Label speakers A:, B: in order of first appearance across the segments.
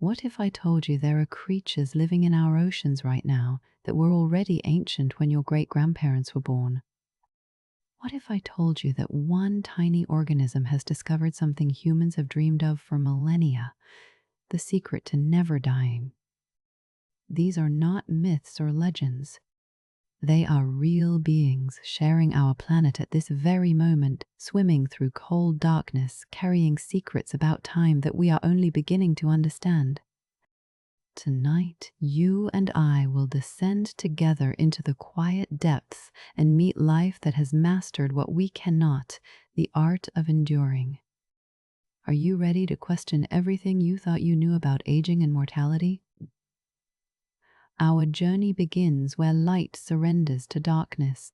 A: What if I told you there are creatures living in our oceans right now that were already ancient when your great-grandparents were born? What if I told you that one tiny organism has discovered something humans have dreamed of for millennia, the secret to never dying? These are not myths or legends. They are real beings sharing our planet at this very moment, swimming through cold darkness, carrying secrets about time that we are only beginning to understand. Tonight, you and I will descend together into the quiet depths and meet life that has mastered what we cannot, the art of enduring. Are you ready to question everything you thought you knew about aging and mortality? Our journey begins where light surrenders to darkness.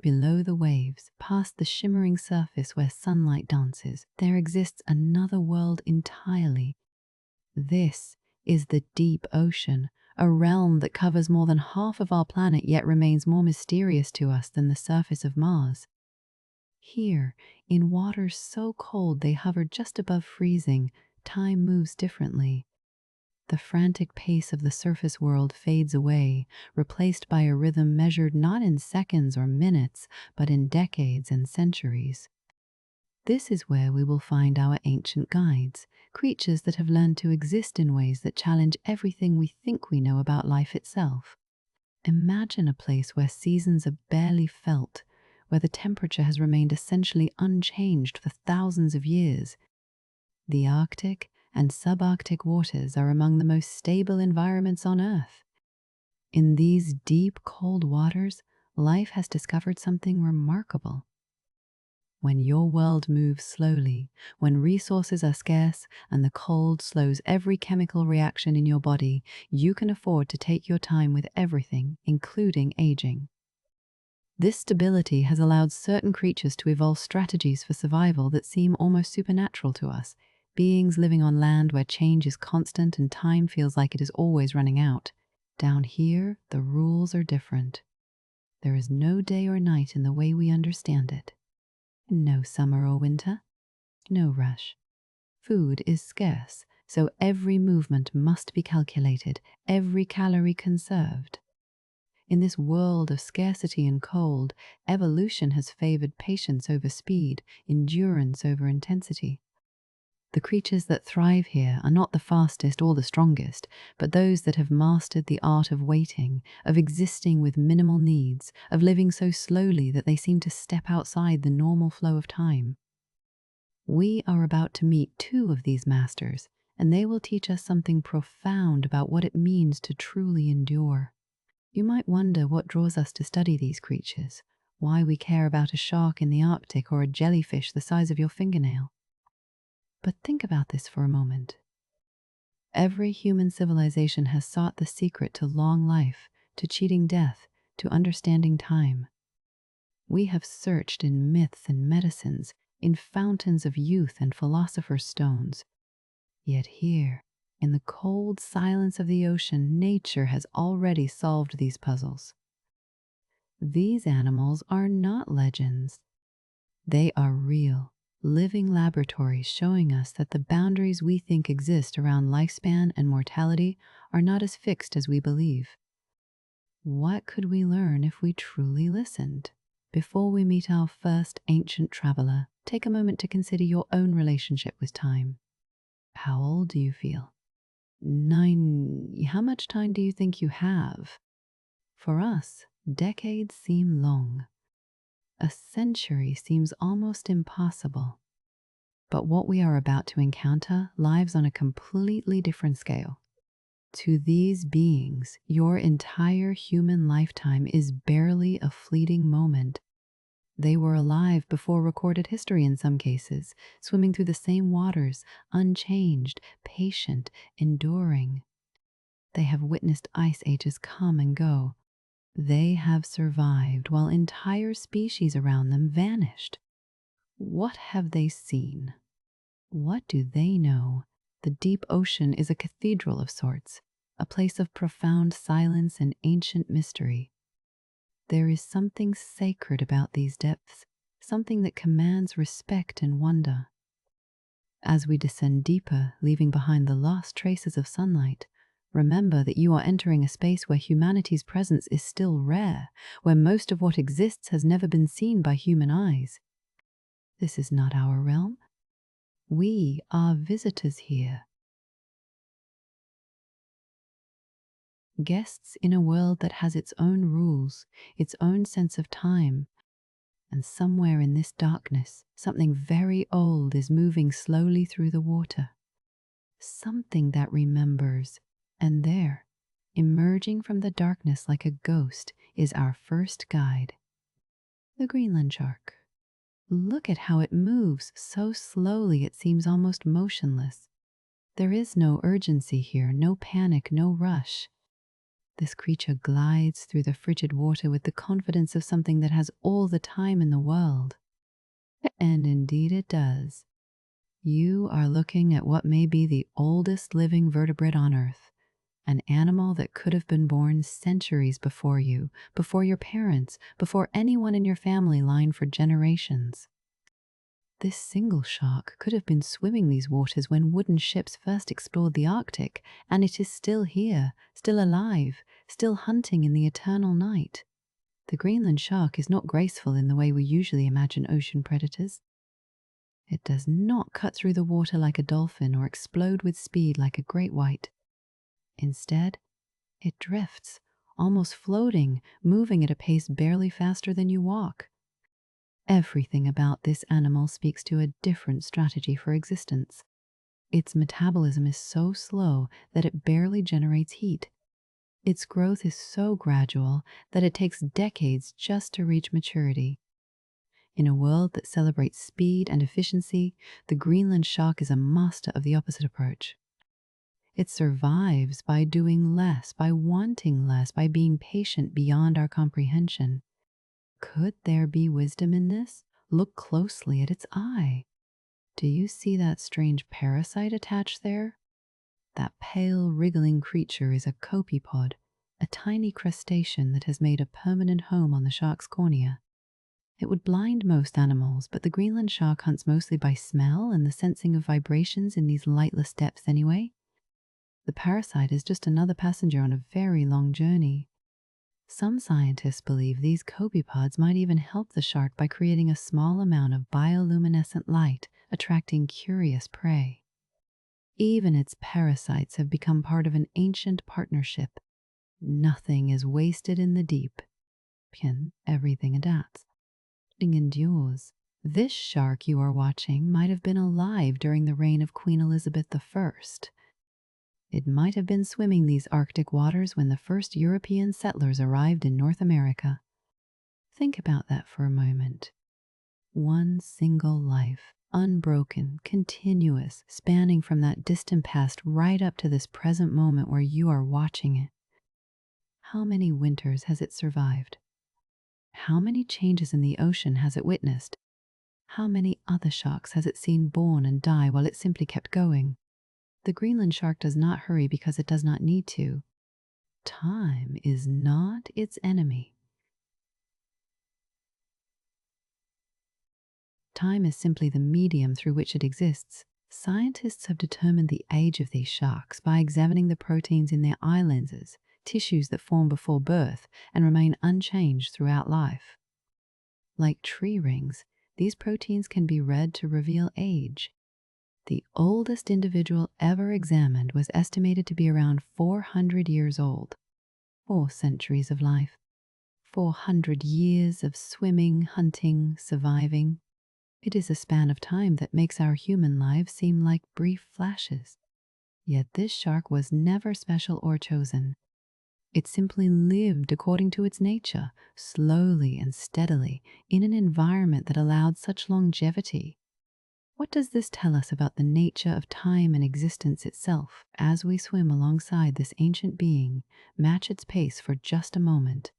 A: Below the waves, past the shimmering surface where sunlight dances, there exists another world entirely. This is the deep ocean, a realm that covers more than half of our planet yet remains more mysterious to us than the surface of Mars. Here, in waters so cold they hover just above freezing, time moves differently. The frantic pace of the surface world fades away, replaced by a rhythm measured not in seconds or minutes, but in decades and centuries. This is where we will find our ancient guides, creatures that have learned to exist in ways that challenge everything we think we know about life itself. Imagine a place where seasons are barely felt, where the temperature has remained essentially unchanged for thousands of years. The Arctic and subarctic waters are among the most stable environments on Earth. In these deep, cold waters, life has discovered something remarkable. When your world moves slowly, when resources are scarce and the cold slows every chemical reaction in your body, you can afford to take your time with everything, including aging. This stability has allowed certain creatures to evolve strategies for survival that seem almost supernatural to us, beings living on land where change is constant and time feels like it is always running out. Down here, the rules are different. There is no day or night in the way we understand it. No summer or winter, no rush. Food is scarce, so every movement must be calculated, every calorie conserved. In this world of scarcity and cold, evolution has favored patience over speed, endurance over intensity. The creatures that thrive here are not the fastest or the strongest, but those that have mastered the art of waiting, of existing with minimal needs, of living so slowly that they seem to step outside the normal flow of time. We are about to meet two of these masters, and they will teach us something profound about what it means to truly endure. You might wonder what draws us to study these creatures, why we care about a shark in the Arctic or a jellyfish the size of your fingernail. But think about this for a moment. Every human civilization has sought the secret to long life, to cheating death, to understanding time. We have searched in myths and medicines, in fountains of youth and philosopher's stones. Yet here, in the cold silence of the ocean, nature has already solved these puzzles. These animals are not legends. They are real, living laboratories showing us that the boundaries we think exist around lifespan and mortality are not as fixed as we believe. What could we learn if we truly listened? Before we meet our first ancient traveler, take a moment to consider your own relationship with time. How old do you feel? 9. How much time do you think you have? For us, decades seem long. A century seems almost impossible. But what we are about to encounter lives on a completely different scale. To these beings, your entire human lifetime is barely a fleeting moment. They were alive before recorded history in some cases, swimming through the same waters, unchanged, patient, enduring. They have witnessed ice ages come and go. They have survived while entire species around them vanished. What have they seen? What do they know? The deep ocean is a cathedral of sorts, a place of profound silence and ancient mystery. There is something sacred about these depths, something that commands respect and wonder. As we descend deeper, leaving behind the last traces of sunlight, remember that you are entering a space where humanity's presence is still rare, where most of what exists has never been seen by human eyes. This is not our realm. We are visitors here. Guests in a world that has its own rules, its own sense of time. And somewhere in this darkness, something very old is moving slowly through the water. Something that remembers. And there, emerging from the darkness like a ghost, is our first guide. The Greenland shark. Look at how it moves so slowly it seems almost motionless. There is no urgency here, no panic, no rush. This creature glides through the frigid water with the confidence of something that has all the time in the world. And indeed it does. You are looking at what may be the oldest living vertebrate on Earth, an animal that could have been born centuries before you, before your parents, before anyone in your family line for generations. This single shark could have been swimming these waters when wooden ships first explored the Arctic, and it is still here, still alive, still hunting in the eternal night. The Greenland shark is not graceful in the way we usually imagine ocean predators. It does not cut through the water like a dolphin or explode with speed like a great white. Instead, it drifts, almost floating, moving at a pace barely faster than you walk. Everything about this animal speaks to a different strategy for existence. Its metabolism is so slow that it barely generates heat. Its growth is so gradual that it takes decades just to reach maturity. In a world that celebrates speed and efficiency, the Greenland shark is a master of the opposite approach. It survives by doing less, by wanting less, by being patient beyond our comprehension. Could there be wisdom in this? Look closely at its eye. Do you see that strange parasite attached there? That pale, wriggling creature is a copepod, a tiny crustacean that has made a permanent home on the shark's cornea. It would blind most animals, but the Greenland shark hunts mostly by smell and the sensing of vibrations in these lightless depths anyway. The parasite is just another passenger on a very long journey. Some scientists believe these copepods might even help the shark by creating a small amount of bioluminescent light, attracting curious prey. Even its parasites have become part of an ancient partnership. Nothing is wasted in the deep. Everything adapts. Endures. This shark you are watching might have been alive during the reign of Queen Elizabeth I. It might have been swimming these Arctic waters when the first European settlers arrived in North America. Think about that for a moment. One single life, unbroken, continuous, spanning from that distant past right up to this present moment where you are watching it. How many winters has it survived? How many changes in the ocean has it witnessed? How many other sharks has it seen born and die while it simply kept going? The Greenland shark does not hurry because it does not need to. Time is not its enemy. Time is simply the medium through which it exists. Scientists have determined the age of these sharks by examining the proteins in their eye lenses, tissues that form before birth and remain unchanged throughout life. Like tree rings, these proteins can be read to reveal age. The oldest individual ever examined was estimated to be around 400 years old. 4 centuries of life. 400 years of swimming, hunting, surviving. It is a span of time that makes our human lives seem like brief flashes. Yet this shark was never special or chosen. It simply lived according to its nature, slowly and steadily, in an environment that allowed such longevity. What does this tell us about the nature of time and existence itself as we swim alongside this ancient being, match its pace for just a moment?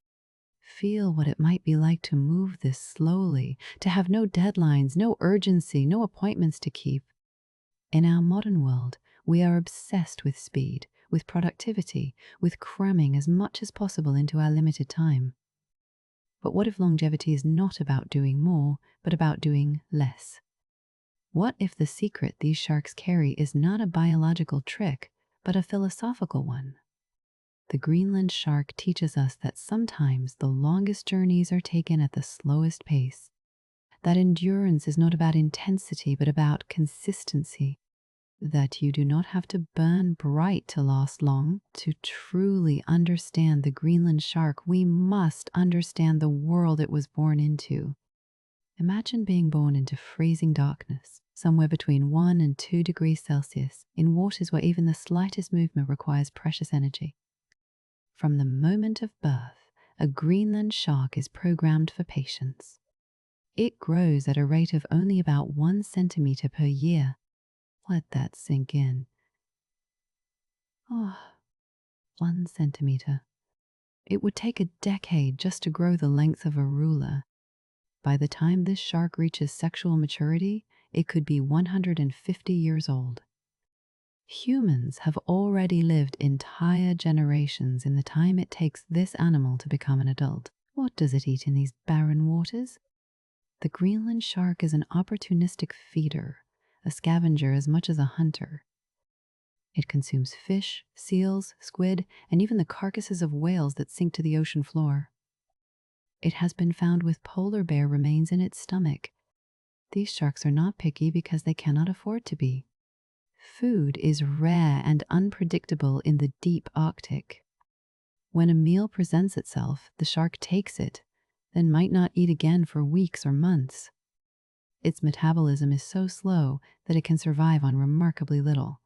A: Feel what it might be like to move this slowly, to have no deadlines, no urgency, no appointments to keep. In our modern world, we are obsessed with speed, with productivity, with cramming as much as possible into our limited time. But what if longevity is not about doing more, but about doing less? What if the secret these sharks carry is not a biological trick, but a philosophical one? The Greenland shark teaches us that sometimes the longest journeys are taken at the slowest pace, that endurance is not about intensity, but about consistency, that you do not have to burn bright to last long. To truly understand the Greenland shark, we must understand the world it was born into. Imagine being born into freezing darkness, somewhere between 1 and 2 degrees Celsius, in waters where even the slightest movement requires precious energy. From the moment of birth, a Greenland shark is programmed for patience. It grows at a rate of only about 1 centimeter per year. Let that sink in. 1 centimeter. It would take a decade just to grow the length of a ruler. By the time this shark reaches sexual maturity, it could be 150 years old. Humans have already lived entire generations in the time it takes this animal to become an adult. What does it eat in these barren waters? The Greenland shark is an opportunistic feeder, a scavenger as much as a hunter. It consumes fish, seals, squid, and even the carcasses of whales that sink to the ocean floor. It has been found with polar bear remains in its stomach. These sharks are not picky because they cannot afford to be. Food is rare and unpredictable in the deep Arctic. When a meal presents itself, the shark takes it, then might not eat again for weeks or months. Its metabolism is so slow that it can survive on remarkably little.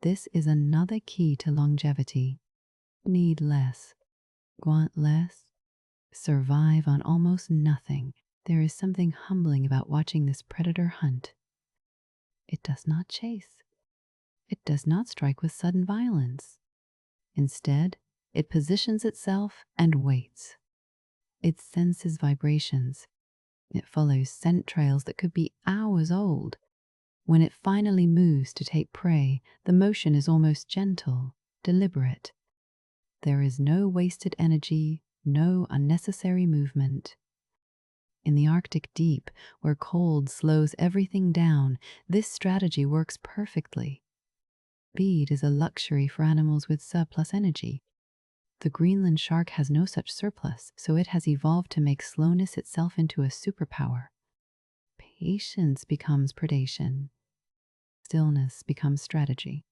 A: This is another key to longevity. Need less, want less, survive on almost nothing. There is something humbling about watching this predator hunt. It does not chase. It does not strike with sudden violence. Instead, it positions itself and waits. It senses vibrations. It follows scent trails that could be hours old. When it finally moves to take prey, the motion is almost gentle, deliberate. There is no wasted energy, no unnecessary movement. In the Arctic deep, where cold slows everything down, this strategy works perfectly. Speed is a luxury for animals with surplus energy. The Greenland shark has no such surplus, so it has evolved to make slowness itself into a superpower. Patience becomes predation. Stillness becomes strategy.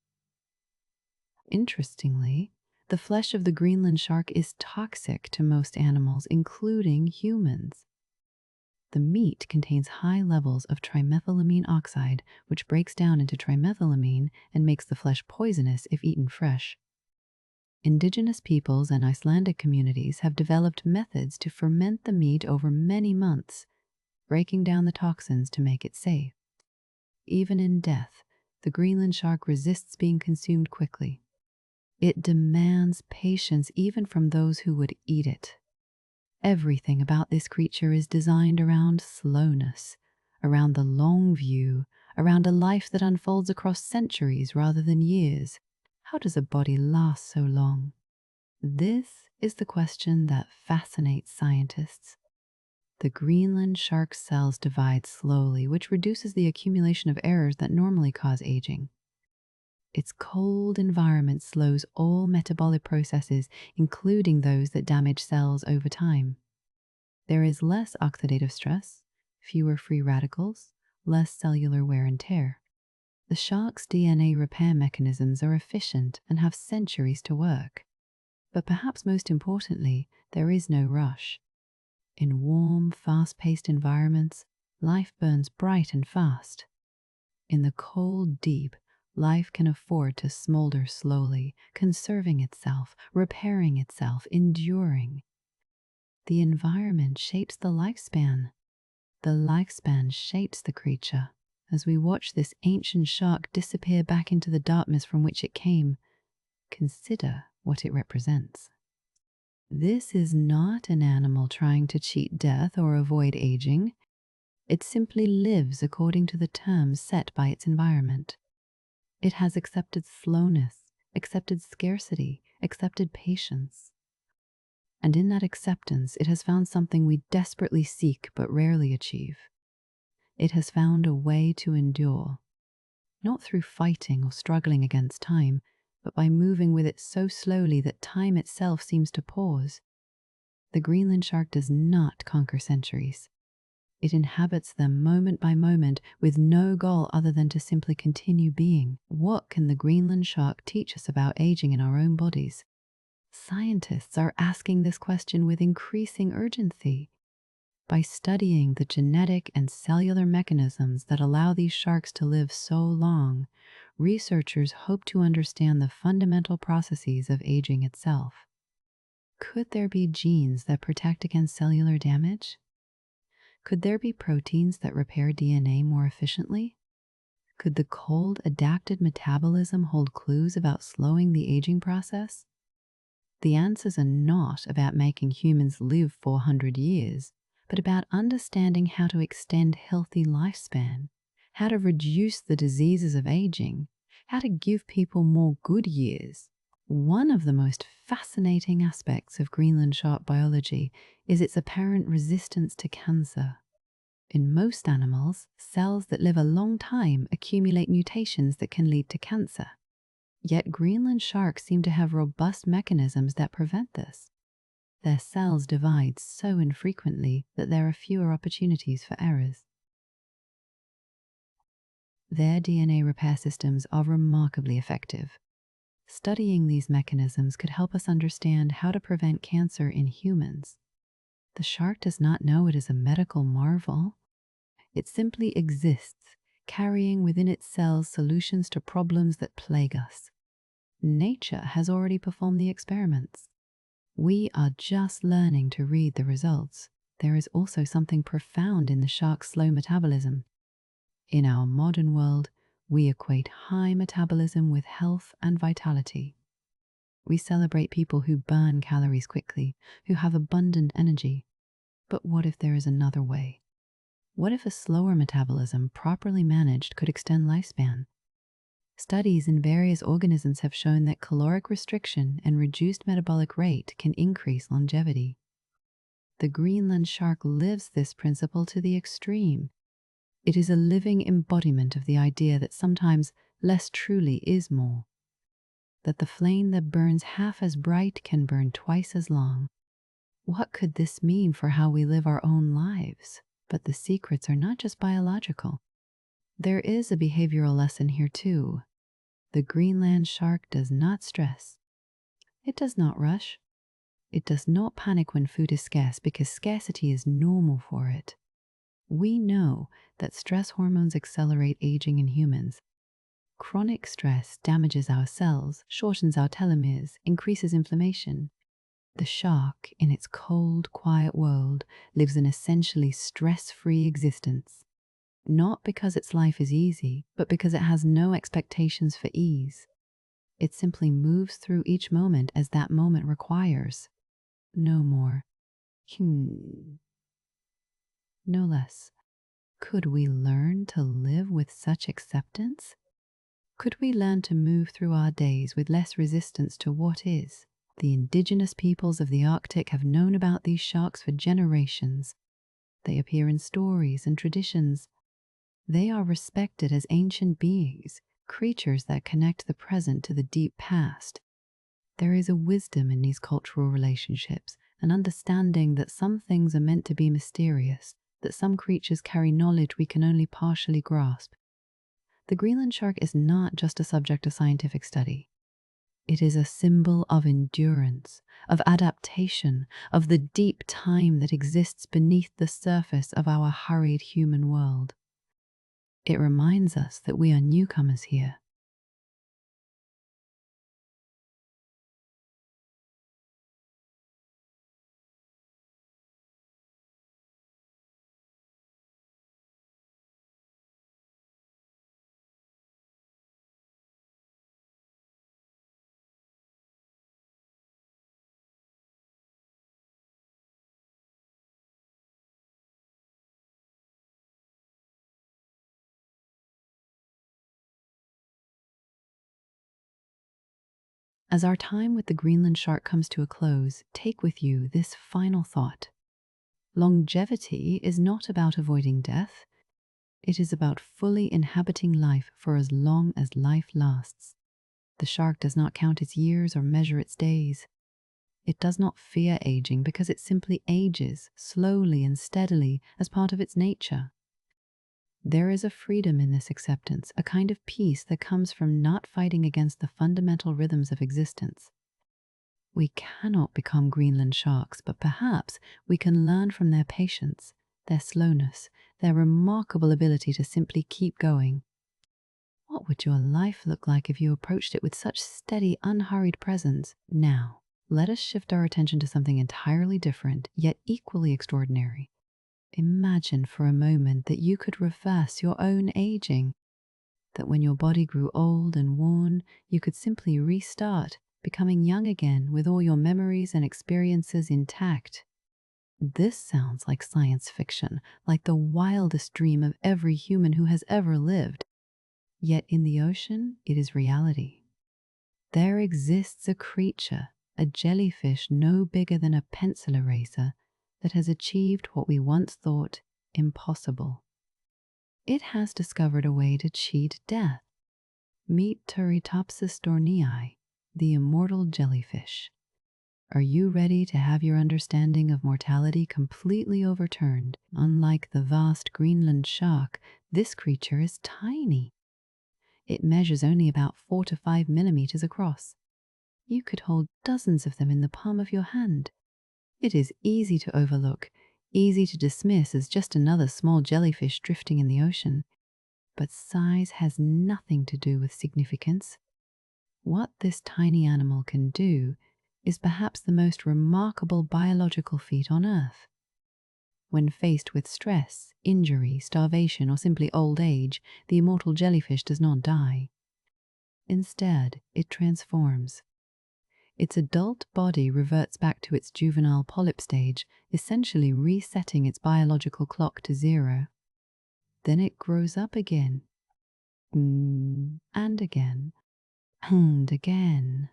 A: Interestingly, the flesh of the Greenland shark is toxic to most animals, including humans. The meat contains high levels of trimethylamine oxide, which breaks down into trimethylamine and makes the flesh poisonous if eaten fresh. Indigenous peoples and Icelandic communities have developed methods to ferment the meat over many months, breaking down the toxins to make it safe. Even in death, the Greenland shark resists being consumed quickly. It demands patience even from those who would eat it. Everything about this creature is designed around slowness, around the long view, around a life that unfolds across centuries rather than years. How does a body last so long? This is the question that fascinates scientists. The Greenland shark's cells divide slowly, which reduces the accumulation of errors that normally cause aging. Its cold environment slows all metabolic processes, including those that damage cells over time. There is less oxidative stress, fewer free radicals, less cellular wear and tear. The shark's DNA repair mechanisms are efficient and have centuries to work. But perhaps most importantly, there is no rush. In warm, fast-paced environments, life burns bright and fast. In the cold deep, life can afford to smolder slowly, conserving itself, repairing itself, enduring. The environment shapes the lifespan. The lifespan shapes the creature. As we watch this ancient shark disappear back into the darkness from which it came, consider what it represents. This is not an animal trying to cheat death or avoid aging. It simply lives according to the terms set by its environment. It has accepted slowness, accepted scarcity, accepted patience. And in that acceptance, it has found something we desperately seek but rarely achieve: It has found a way to endure, not through fighting or struggling against time, but by moving with it so slowly that time itself seems to pause. The Greenland shark does not conquer centuries. It inhabits them moment by moment with no goal other than to simply continue being. What can the Greenland shark teach us about aging in our own bodies? Scientists are asking this question with increasing urgency. By studying the genetic and cellular mechanisms that allow these sharks to live so long, researchers hope to understand the fundamental processes of aging itself. Could there be genes that protect against cellular damage? Could there be proteins that repair DNA more efficiently? Could the cold, adapted metabolism hold clues about slowing the aging process? The answers are not about making humans live 400 years, but about understanding how to extend healthy lifespan, how to reduce the diseases of aging, how to give people more good years. One of the most fascinating aspects of Greenland shark biology is its apparent resistance to cancer. In most animals, cells that live a long time accumulate mutations that can lead to cancer. Yet Greenland sharks seem to have robust mechanisms that prevent this. Their cells divide so infrequently that there are fewer opportunities for errors. Their DNA repair systems are remarkably effective. Studying these mechanisms could help us understand how to prevent cancer in humans. The shark does not know it is a medical marvel. It simply exists, carrying within its cells solutions to problems that plague us. Nature has already performed the experiments. We are just learning to read the results. There is also something profound in the shark's slow metabolism. In our modern world, we equate high metabolism with health and vitality. We celebrate people who burn calories quickly, who have abundant energy. But what if there is another way? What if a slower metabolism, properly managed, could extend lifespan? Studies in various organisms have shown that caloric restriction and reduced metabolic rate can increase longevity. The Greenland shark lives this principle to the extreme. It is a living embodiment of the idea that sometimes less truly is more, that the flame that burns half as bright can burn twice as long. What could this mean for how we live our own lives? But the secrets are not just biological. There is a behavioral lesson here too. The Greenland shark does not stress. It does not rush. It does not panic when food is scarce because scarcity is normal for it. We know that stress hormones accelerate aging in humans. Chronic stress damages our cells, shortens our telomeres, increases inflammation. The shark, in its cold, quiet world, lives an essentially stress-free existence. Not because its life is easy, but because it has no expectations for ease. It simply moves through each moment as that moment requires. No more. No less. Could we learn to live with such acceptance? Could we learn to move through our days with less resistance to what is? The indigenous peoples of the Arctic have known about these sharks for generations. They appear in stories and traditions. They are respected as ancient beings, creatures that connect the present to the deep past. There is a wisdom in these cultural relationships, an understanding that some things are meant to be mysterious, that some creatures carry knowledge we can only partially grasp. The Greenland shark is not just a subject of scientific study. It is a symbol of endurance, of adaptation, of the deep time that exists beneath the surface of our hurried human world. It reminds us that we are newcomers here. As our time with the Greenland shark comes to a close, take with you this final thought. Longevity is not about avoiding death. It is about fully inhabiting life for as long as life lasts. The shark does not count its years or measure its days. It does not fear aging because it simply ages slowly and steadily as part of its nature. There is a freedom in this acceptance, a kind of peace that comes from not fighting against the fundamental rhythms of existence. We cannot become Greenland sharks, but perhaps we can learn from their patience, their slowness, their remarkable ability to simply keep going. What would your life look like if you approached it with such steady, unhurried presence? Now, let us shift our attention to something entirely different, yet equally extraordinary. Imagine for a moment that you could reverse your own aging, that when your body grew old and worn, you could simply restart, becoming young again with all your memories and experiences intact. This sounds like science fiction, like the wildest dream of every human who has ever lived. Yet in the ocean, it is reality. There exists a creature, a jellyfish no bigger than a pencil eraser, that has achieved what we once thought impossible. It has discovered a way to cheat death. Meet Turritopsis dornii, the immortal jellyfish. Are you ready to have your understanding of mortality completely overturned? Unlike the vast Greenland shark, this creature is tiny. It measures only about 4 to 5 millimeters across. You could hold dozens of them in the palm of your hand. It is easy to overlook, easy to dismiss as just another small jellyfish drifting in the ocean. But size has nothing to do with significance. What this tiny animal can do is perhaps the most remarkable biological feat on Earth. When faced with stress, injury, starvation, or simply old age, the immortal jellyfish does not die. Instead, it transforms. Its adult body reverts back to its juvenile polyp stage, essentially resetting its biological clock to 0. Then it grows up again, and again, and again.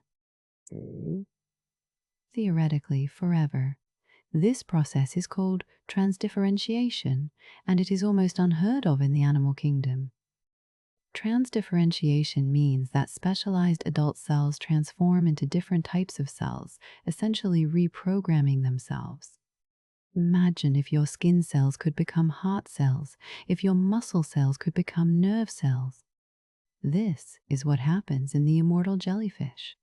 A: Theoretically, forever. This process is called transdifferentiation, and it is almost unheard of in the animal kingdom. Transdifferentiation means that specialized adult cells transform into different types of cells, essentially reprogramming themselves. Imagine if your skin cells could become heart cells, if your muscle cells could become nerve cells. This is what happens in the immortal jellyfish.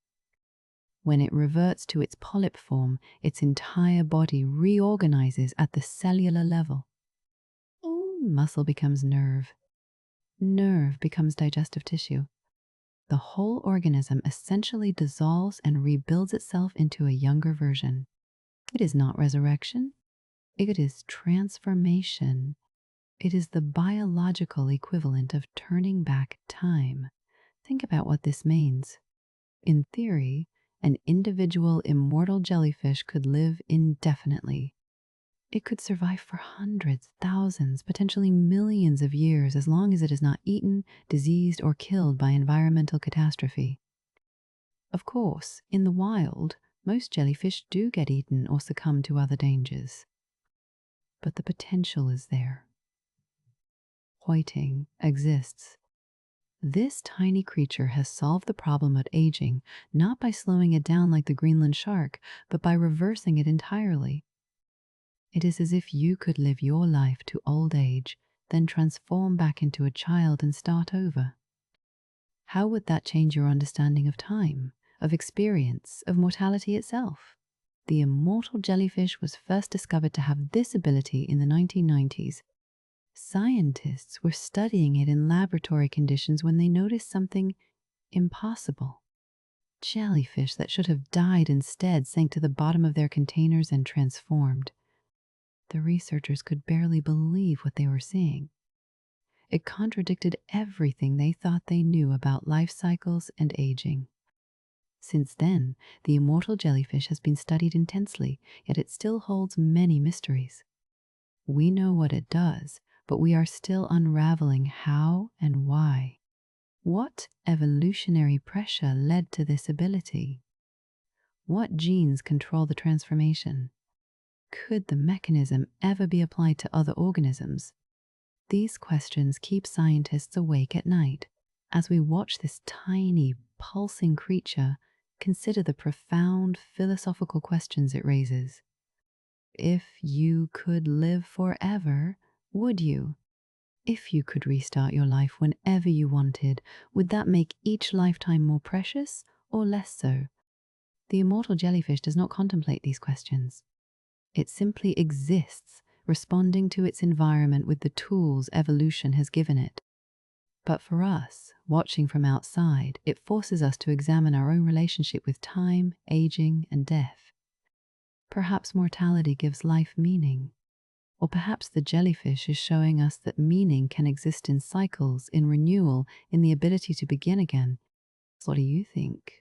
A: When it reverts to its polyp form, its entire body reorganizes at the cellular level. Muscle becomes nerve. Nerve becomes digestive tissue. The whole organism essentially dissolves and rebuilds itself into a younger version. It is not resurrection. It is transformation. It is the biological equivalent of turning back time. Think about what this means. In theory, an individual immortal jellyfish could live indefinitely. It could survive for hundreds, thousands, potentially millions of years as long as it is not eaten, diseased, or killed by environmental catastrophe. Of course, in the wild, most jellyfish do get eaten or succumb to other dangers. But the potential is there. Whiting exists. This tiny creature has solved the problem of aging, not by slowing it down like the Greenland shark, but by reversing it entirely. It is as if you could live your life to old age, then transform back into a child and start over. How would that change your understanding of time, of experience, of mortality itself? The immortal jellyfish was first discovered to have this ability in the 1990s. Scientists were studying it in laboratory conditions when they noticed something impossible. Jellyfish that should have died instead sank to the bottom of their containers and transformed. The researchers could barely believe what they were seeing. It contradicted everything they thought they knew about life cycles and aging. Since then, the immortal jellyfish has been studied intensely, yet it still holds many mysteries. We know what it does, but we are still unraveling how and why. What evolutionary pressure led to this ability? What genes control the transformation? Could the mechanism ever be applied to other organisms? These questions keep scientists awake at night. As we watch this tiny, pulsing creature, consider the profound philosophical questions it raises. If you could live forever, would you? If you could restart your life whenever you wanted, would that make each lifetime more precious or less so? The immortal jellyfish does not contemplate these questions. It simply exists, responding to its environment with the tools evolution has given it. But for us, watching from outside, it forces us to examine our own relationship with time, aging, and death. Perhaps mortality gives life meaning. Or perhaps the jellyfish is showing us that meaning can exist in cycles, in renewal, in the ability to begin again. What do you think?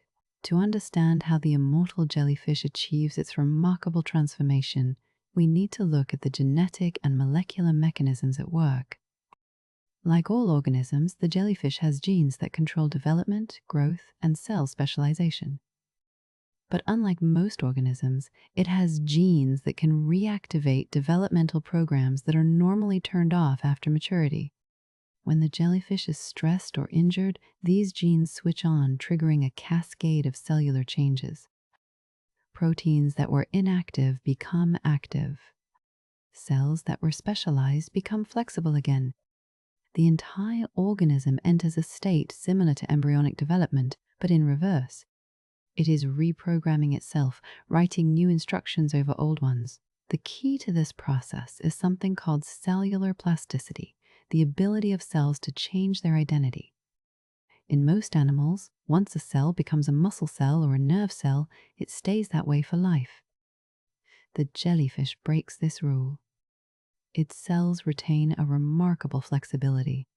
A: To understand how the immortal jellyfish achieves its remarkable transformation, we need to look at the genetic and molecular mechanisms at work. Like all organisms, the jellyfish has genes that control development, growth, and cell specialization. But unlike most organisms, it has genes that can reactivate developmental programs that are normally turned off after maturity. When the jellyfish is stressed or injured, these genes switch on, triggering a cascade of cellular changes. Proteins that were inactive become active. Cells that were specialized become flexible again. The entire organism enters a state similar to embryonic development, but in reverse. It is reprogramming itself, writing new instructions over old ones. The key to this process is something called cellular plasticity, the ability of cells to change their identity. In most animals, once a cell becomes a muscle cell or a nerve cell, it stays that way for life. The jellyfish breaks this rule. Its cells retain a remarkable flexibility,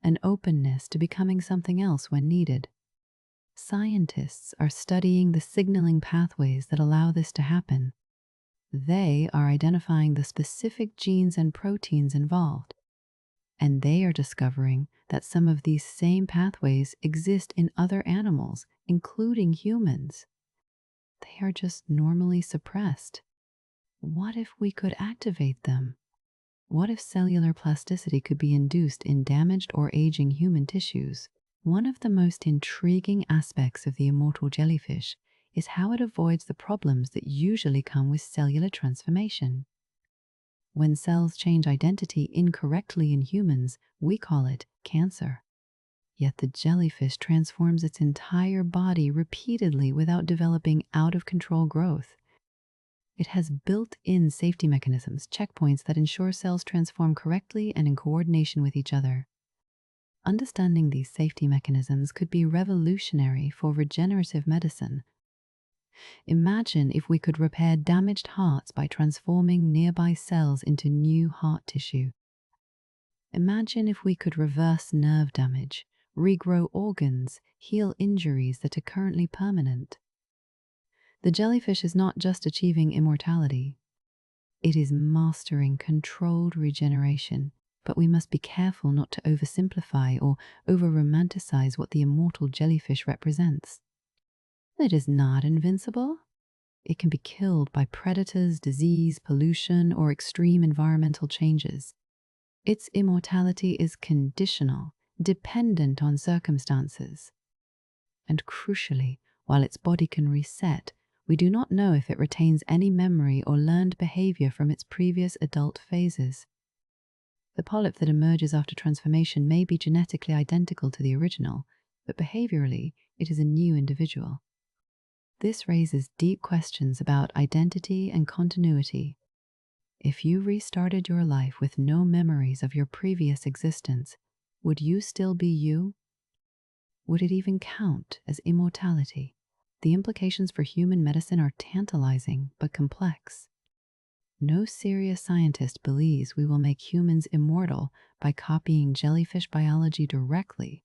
A: an openness to becoming something else when needed. Scientists are studying the signaling pathways that allow this to happen. They are identifying the specific genes and proteins involved, and they are discovering that some of these same pathways exist in other animals, including humans. They are just normally suppressed. What if we could activate them? What if cellular plasticity could be induced in damaged or aging human tissues? One of the most intriguing aspects of the immortal jellyfish is how it avoids the problems that usually come with cellular transformation. When cells change identity incorrectly in humans, we call it cancer. Yet the jellyfish transforms its entire body repeatedly without developing out-of-control growth. It has built-in safety mechanisms, checkpoints that ensure cells transform correctly and in coordination with each other. Understanding these safety mechanisms could be revolutionary for regenerative medicine. Imagine if we could repair damaged hearts by transforming nearby cells into new heart tissue. Imagine if we could reverse nerve damage, regrow organs, heal injuries that are currently permanent. The jellyfish is not just achieving immortality. It is mastering controlled regeneration. But we must be careful not to oversimplify or over-romanticize what the immortal jellyfish represents. It is not invincible. It can be killed by predators, disease, pollution, or extreme environmental changes. Its immortality is conditional, dependent on circumstances. And crucially, while its body can reset, we do not know if it retains any memory or learned behavior from its previous adult phases. The polyp that emerges after transformation may be genetically identical to the original, but behaviorally, it is a new individual. This raises deep questions about identity and continuity. If you restarted your life with no memories of your previous existence, would you still be you? Would it even count as immortality? The implications for human medicine are tantalizing but complex. No serious scientist believes we will make humans immortal by copying jellyfish biology directly.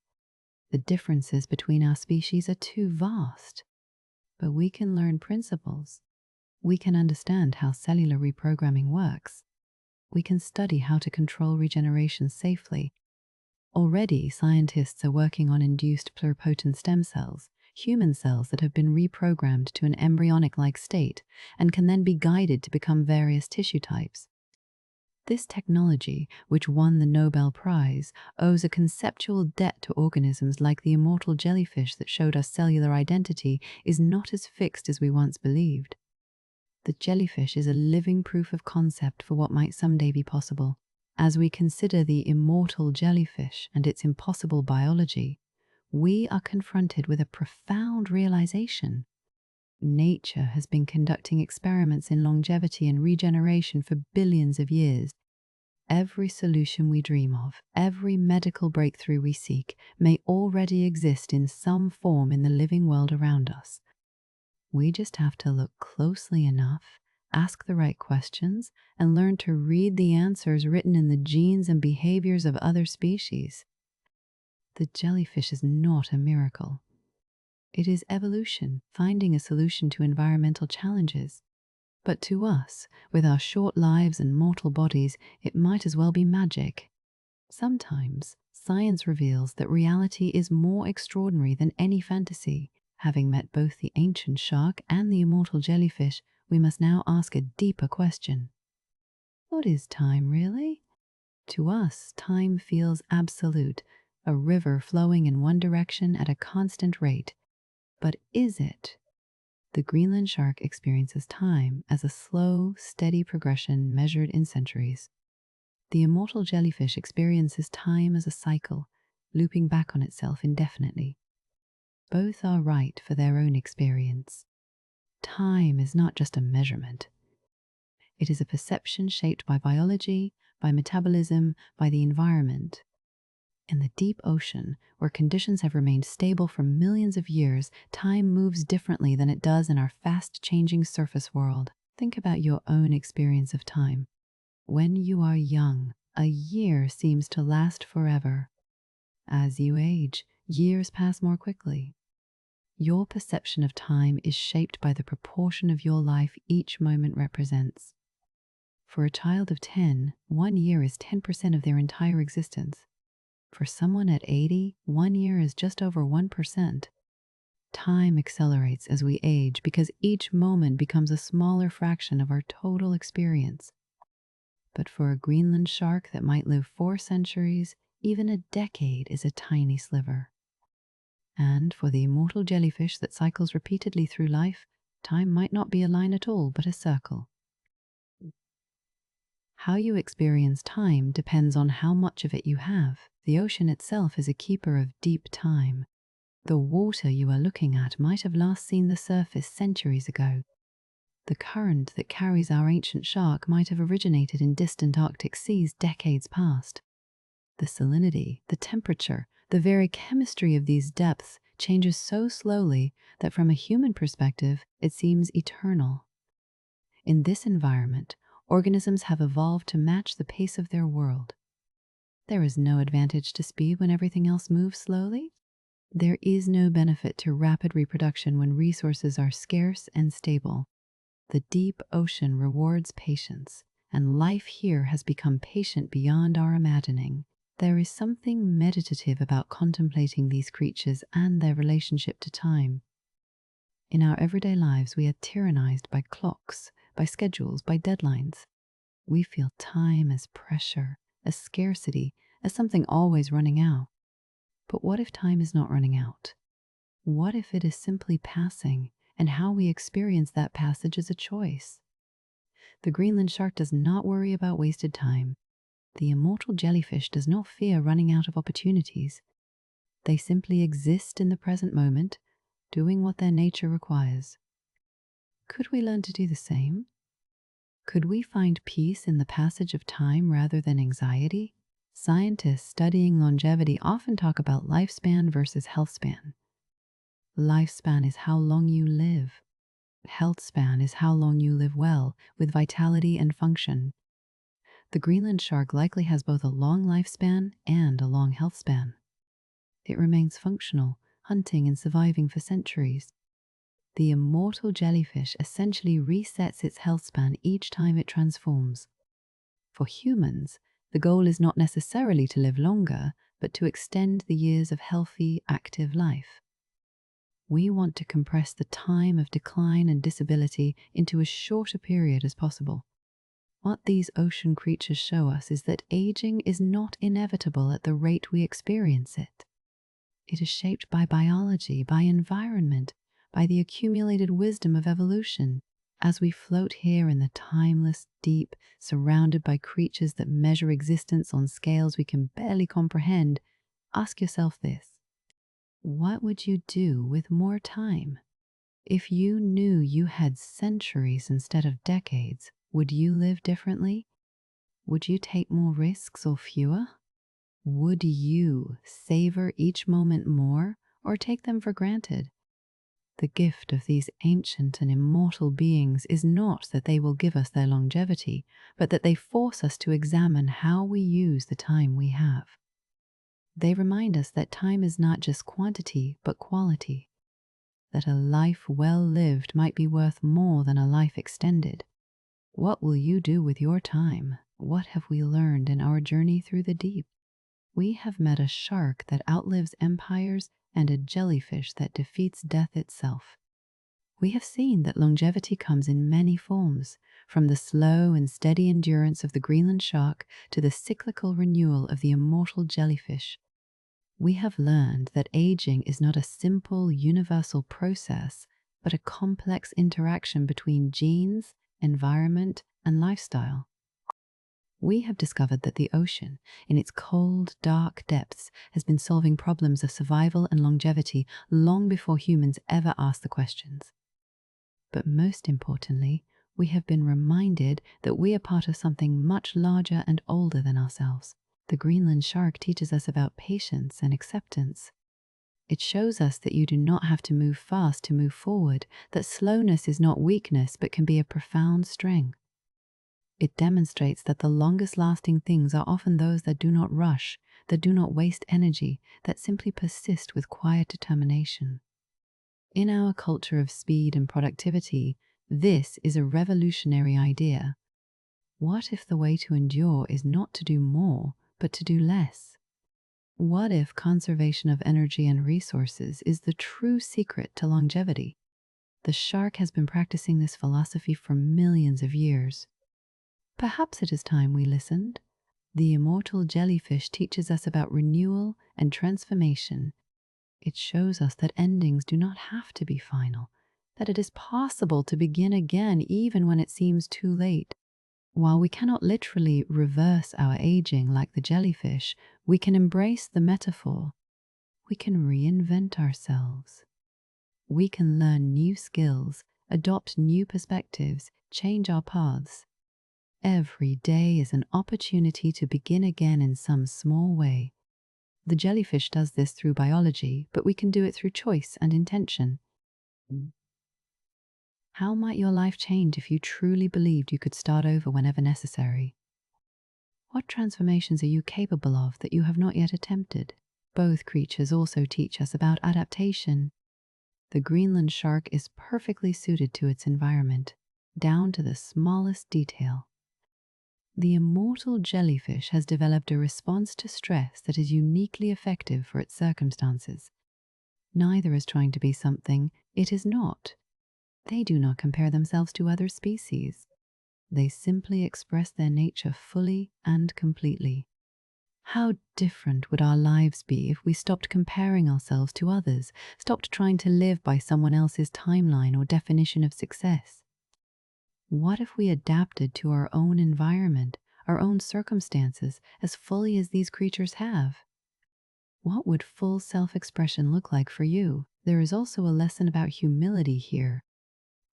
A: The differences between our species are too vast. But we can learn principles. We can understand how cellular reprogramming works. We can study how to control regeneration safely. Already, scientists are working on induced pluripotent stem cells, human cells that have been reprogrammed to an embryonic-like state and can then be guided to become various tissue types. This technology, which won the Nobel Prize, owes a conceptual debt to organisms like the immortal jellyfish that showed us cellular identity is not as fixed as we once believed. The jellyfish is a living proof of concept for what might someday be possible. As we consider the immortal jellyfish and its impossible biology, we are confronted with a profound realization. Nature has been conducting experiments in longevity and regeneration for billions of years. Every solution we dream of, every medical breakthrough we seek, may already exist in some form in the living world around us. We just have to look closely enough, ask the right questions, and learn to read the answers written in the genes and behaviors of other species. The jellyfish is not a miracle. It is evolution, finding a solution to environmental challenges. But to us, with our short lives and mortal bodies, it might as well be magic. Sometimes, science reveals that reality is more extraordinary than any fantasy. Having met both the ancient shark and the immortal jellyfish, we must now ask a deeper question. What is time, really? To us, time feels absolute, a river flowing in one direction at a constant rate. But is it? The Greenland shark experiences time as a slow, steady progression measured in centuries. The immortal jellyfish experiences time as a cycle, looping back on itself indefinitely. Both are right for their own experience. Time is not just a measurement. It is a perception shaped by biology, by metabolism, by the environment. In the deep ocean, where conditions have remained stable for millions of years, time moves differently than it does in our fast-changing surface world. Think about your own experience of time. When you are young, a year seems to last forever. As you age, years pass more quickly. Your perception of time is shaped by the proportion of your life each moment represents. For a child of 10, 1 year is 10% of their entire existence. For someone at 80, 1 year is just over 1%. Time accelerates as we age because each moment becomes a smaller fraction of our total experience. But for a Greenland shark that might live 4 centuries, even a decade is a tiny sliver. And for the immortal jellyfish that cycles repeatedly through life, time might not be a line at all, but a circle. How you experience time depends on how much of it you have. The ocean itself is a keeper of deep time. The water you are looking at might have last seen the surface centuries ago. The current that carries our ancient shark might have originated in distant Arctic seas decades past. The salinity, the temperature, the very chemistry of these depths changes so slowly that from a human perspective, it seems eternal. In this environment, organisms have evolved to match the pace of their world. There is no advantage to speed when everything else moves slowly. There is no benefit to rapid reproduction when resources are scarce and stable. The deep ocean rewards patience, and life here has become patient beyond our imagining. There is something meditative about contemplating these creatures and their relationship to time. In our everyday lives, we are tyrannized by clocks, by schedules, by deadlines. We feel time as pressure, as scarcity, as something always running out. But what if time is not running out? What if it is simply passing, and how we experience that passage is a choice? The Greenland shark does not worry about wasted time. The immortal jellyfish does not fear running out of opportunities. They simply exist in the present moment, doing what their nature requires. Could we learn to do the same? Could we find peace in the passage of time rather than anxiety? Scientists studying longevity often talk about lifespan versus healthspan. Lifespan is how long you live. Healthspan is how long you live well, with vitality and function. The Greenland shark likely has both a long lifespan and a long health span. It remains functional, hunting and surviving for centuries. The immortal jellyfish essentially resets its health span each time it transforms. For humans, the goal is not necessarily to live longer, but to extend the years of healthy, active life. We want to compress the time of decline and disability into as short a period as possible. What these ocean creatures show us is that aging is not inevitable at the rate we experience it. It is shaped by biology, by environment, by the accumulated wisdom of evolution. As we float here in the timeless deep, surrounded by creatures that measure existence on scales we can barely comprehend, ask yourself this: what would you do with more time? If you knew you had centuries instead of decades, would you live differently? Would you take more risks or fewer? Would you savor each moment more or take them for granted? The gift of these ancient and immortal beings is not that they will give us their longevity, but that they force us to examine how we use the time we have. They remind us that time is not just quantity, but quality, that a life well lived might be worth more than a life extended. What will you do with your time? What have we learned in our journey through the deep? We have met a shark that outlives empires and a jellyfish that defeats death itself. We have seen that longevity comes in many forms, from the slow and steady endurance of the Greenland shark to the cyclical renewal of the immortal jellyfish. We have learned that aging is not a simple, universal process, but a complex interaction between genes, environment, and lifestyle. We have discovered that the ocean, in its cold, dark depths, has been solving problems of survival and longevity long before humans ever asked the questions. But most importantly, we have been reminded that we are part of something much larger and older than ourselves. The Greenland shark teaches us about patience and acceptance. It shows us that you do not have to move fast to move forward, that slowness is not weakness but can be a profound strength. It demonstrates that the longest lasting things are often those that do not rush, that do not waste energy, that simply persist with quiet determination. In our culture of speed and productivity, this is a revolutionary idea. What if the way to endure is not to do more, but to do less? What if conservation of energy and resources is the true secret to longevity? The shark has been practicing this philosophy for millions of years. Perhaps it is time we listened. The immortal jellyfish teaches us about renewal and transformation. It shows us that endings do not have to be final, that it is possible to begin again even when it seems too late. While we cannot literally reverse our aging like the jellyfish, we can embrace the metaphor. We can reinvent ourselves. We can learn new skills, adopt new perspectives, change our paths. Every day is an opportunity to begin again in some small way. The jellyfish does this through biology, but we can do it through choice and intention. How might your life change if you truly believed you could start over whenever necessary? What transformations are you capable of that you have not yet attempted? Both creatures also teach us about adaptation. The Greenland shark is perfectly suited to its environment, down to the smallest detail. The immortal jellyfish has developed a response to stress that is uniquely effective for its circumstances. Neither is trying to be something it is not. They do not compare themselves to other species. They simply express their nature fully and completely. How different would our lives be if we stopped comparing ourselves to others, stopped trying to live by someone else's timeline or definition of success? What if we adapted to our own environment, our own circumstances, as fully as these creatures have? What would full self-expression look like for you? There is also a lesson about humility here.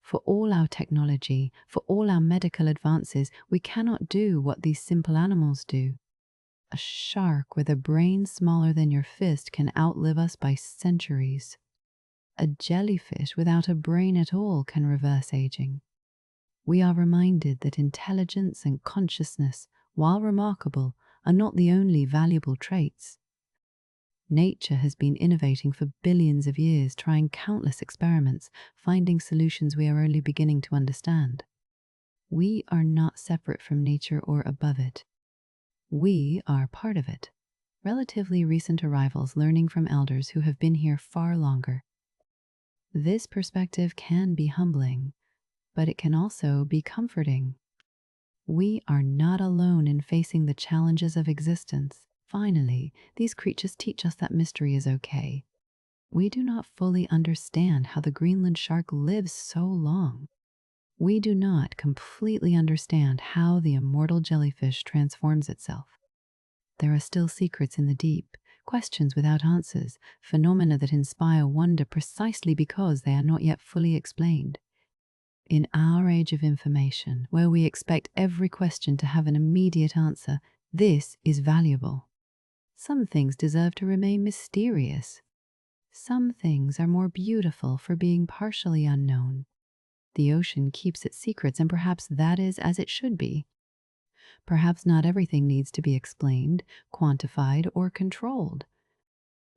A: For all our technology, for all our medical advances, we cannot do what these simple animals do. A shark with a brain smaller than your fist can outlive us by centuries. A jellyfish without a brain at all can reverse aging. We are reminded that intelligence and consciousness, while remarkable, are not the only valuable traits. Nature has been innovating for billions of years, trying countless experiments, finding solutions we are only beginning to understand. We are not separate from nature or above it. We are part of it, relatively recent arrivals learning from elders who have been here far longer. This perspective can be humbling, but it can also be comforting. We are not alone in facing the challenges of existence. Finally, these creatures teach us that mystery is okay. We do not fully understand how the Greenland shark lives so long. We do not completely understand how the immortal jellyfish transforms itself. There are still secrets in the deep, questions without answers, phenomena that inspire wonder precisely because they are not yet fully explained. In our age of information, where we expect every question to have an immediate answer, this is valuable. Some things deserve to remain mysterious. Some things are more beautiful for being partially unknown. The ocean keeps its secrets, and perhaps that is as it should be. Perhaps not everything needs to be explained, quantified, or controlled.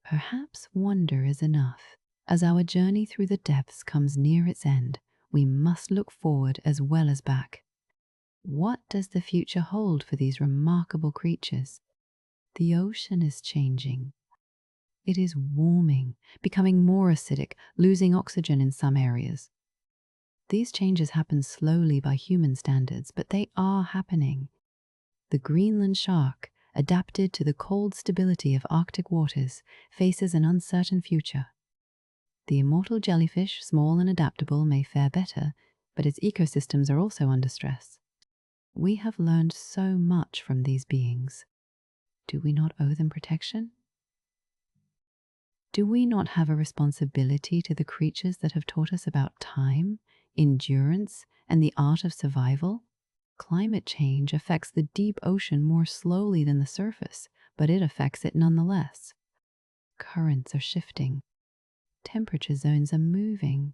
A: Perhaps wonder is enough. As our journey through the depths comes near its end, we must look forward as well as back. What does the future hold for these remarkable creatures? The ocean is changing. It is warming, becoming more acidic, losing oxygen in some areas. These changes happen slowly by human standards, but they are happening. The Greenland shark, adapted to the cold stability of Arctic waters, faces an uncertain future. The immortal jellyfish, small and adaptable, may fare better, but its ecosystems are also under stress. We have learned so much from these beings. Do we not owe them protection? Do we not have a responsibility to the creatures that have taught us about time, endurance, and the art of survival? Climate change affects the deep ocean more slowly than the surface, but it affects it nonetheless. Currents are shifting. Temperature zones are moving.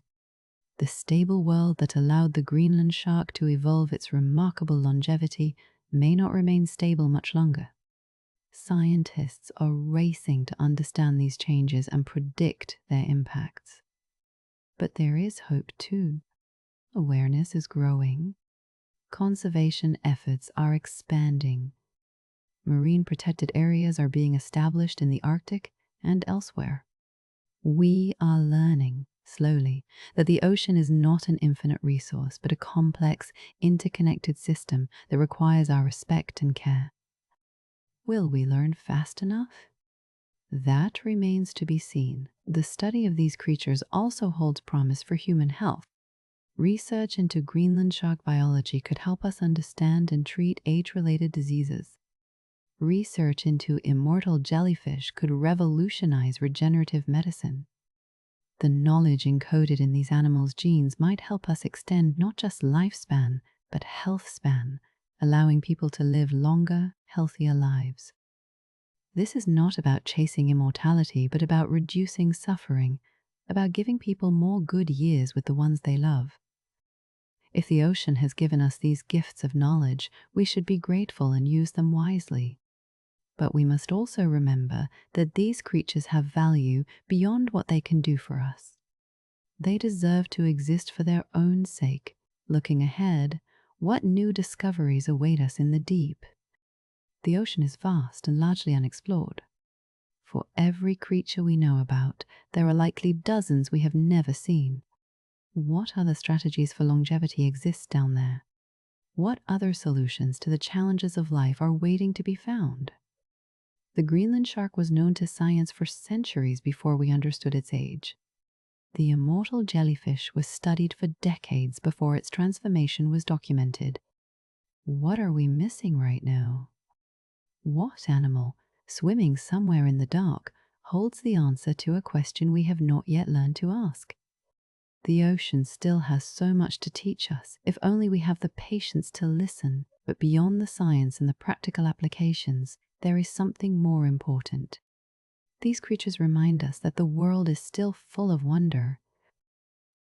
A: The stable world that allowed the Greenland shark to evolve its remarkable longevity may not remain stable much longer. Scientists are racing to understand these changes and predict their impacts. But there is hope too. Awareness is growing. Conservation efforts are expanding. Marine protected areas are being established in the Arctic and elsewhere. We are learning, slowly, that the ocean is not an infinite resource, but a complex, interconnected system that requires our respect and care. Will we learn fast enough? That remains to be seen. The study of these creatures also holds promise for human health. Research into Greenland shark biology could help us understand and treat age-related diseases. Research into immortal jellyfish could revolutionize regenerative medicine. The knowledge encoded in these animals' genes might help us extend not just lifespan, but health span, allowing people to live longer, healthier lives. This is not about chasing immortality, but about reducing suffering, about giving people more good years with the ones they love. If the ocean has given us these gifts of knowledge, we should be grateful and use them wisely. But we must also remember that these creatures have value beyond what they can do for us. They deserve to exist for their own sake. Looking ahead, what new discoveries await us in the deep? The ocean is vast and largely unexplored. For every creature we know about, there are likely dozens we have never seen. What other strategies for longevity exist down there? What other solutions to the challenges of life are waiting to be found? The Greenland shark was known to science for centuries before we understood its age. The immortal jellyfish was studied for decades before its transformation was documented. What are we missing right now? What animal, swimming somewhere in the dark, holds the answer to a question we have not yet learned to ask? The ocean still has so much to teach us, if only we have the patience to listen. But beyond the science and the practical applications, there is something more important. These creatures remind us that the world is still full of wonder.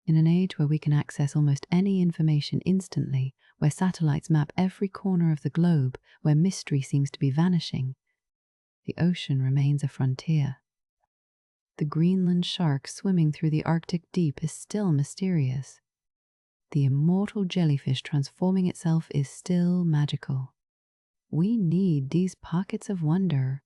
A: In an age where we can access almost any information instantly, where satellites map every corner of the globe, where mystery seems to be vanishing, the ocean remains a frontier. The Greenland shark swimming through the Arctic deep is still mysterious. The immortal jellyfish transforming itself is still magical. We need these pockets of wonder.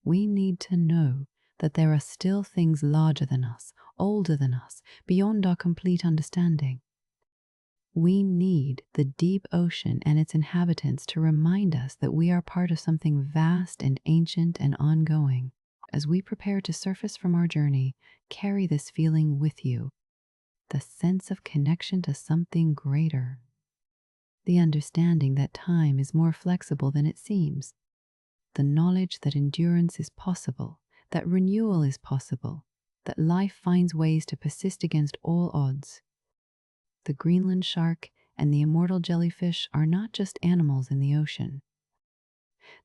A: We need to know that there are still things larger than us, older than us, beyond our complete understanding. We need the deep ocean and its inhabitants to remind us that we are part of something vast and ancient and ongoing. As we prepare to surface from our journey, carry this feeling with you, the sense of connection to something greater, the understanding that time is more flexible than it seems, the knowledge that endurance is possible, that renewal is possible, that life finds ways to persist against all odds. The Greenland shark and the immortal jellyfish are not just animals in the ocean.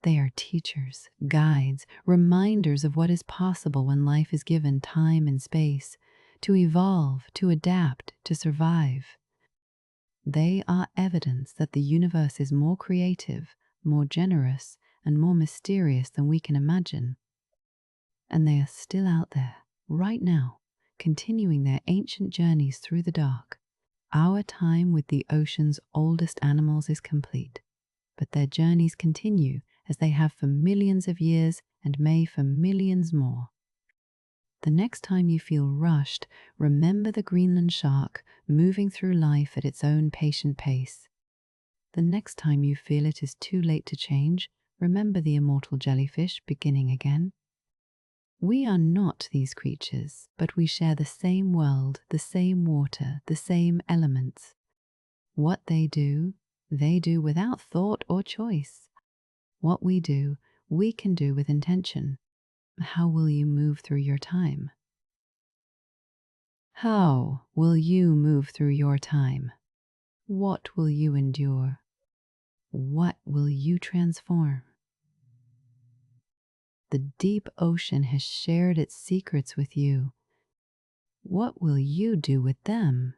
A: They are teachers, guides, reminders of what is possible when life is given time and space to evolve, to adapt, to survive. They are evidence that the universe is more creative, more generous, and more mysterious than we can imagine. And they are still out there, right now, continuing their ancient journeys through the dark. Our time with the ocean's oldest animals is complete, but their journeys continue as they have for millions of years and may for millions more. The next time you feel rushed, remember the Greenland shark moving through life at its own patient pace. The next time you feel it is too late to change, remember the immortal jellyfish beginning again. We are not these creatures, but we share the same world, the same water, the same elements. What they do without thought or choice. What we do, we can do with intention. How will you move through your time? How will you move through your time? What will you endure? What will you transform? The deep ocean has shared its secrets with you. What will you do with them?